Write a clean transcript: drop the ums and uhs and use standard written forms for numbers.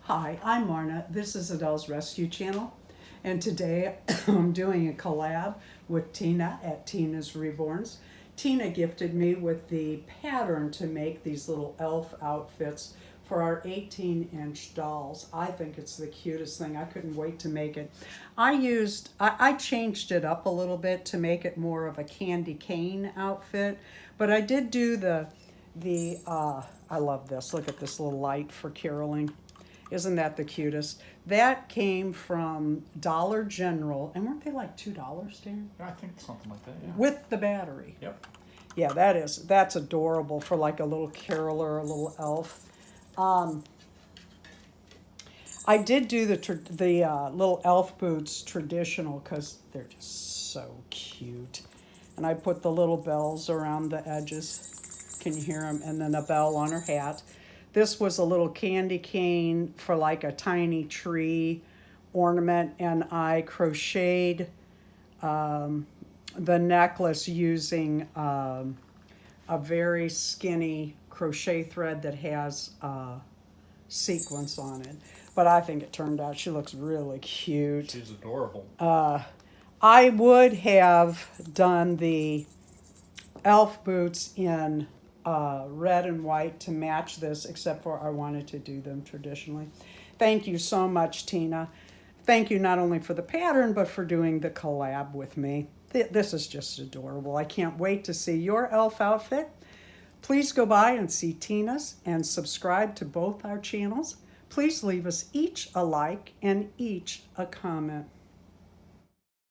Hi, I'm Marna. This is Adele's Rescue Channel, and today I'm doing a collab with Tina at Tina's Reborns. Tina gifted me with the pattern to make these little elf outfits for our 18-inch dolls. I think it's the cutest thing. I couldn't wait to make it. I changed it up a little bit to make it more of a candy cane outfit, but I did do I love this. Look at this little light for caroling. Isn't that the cutest? That came from Dollar General, and weren't they like $2, Dan? Yeah, I think something like that, yeah. With the battery. Yep. Yeah, that's adorable for like a little caroler, a little elf. I did do the little elf boots traditional because they're just so cute. And I put the little bells around the edges. Can you hear them? And then a bell on her hat. This was a little candy cane for like a tiny tree ornament, and I crocheted the necklace using a very skinny crochet thread that has sequins on it. But I think it turned out, she looks really cute. She's adorable. I would have done the elf boots in red and white to match this, except for I wanted to do them traditionally. Thank you so much, Tina. Thank you not only for the pattern, but for doing the collab with me. This is just adorable. I can't wait to see your elf outfit. Please go by and see Tina's and subscribe to both our channels. Please leave us each a like and each a comment.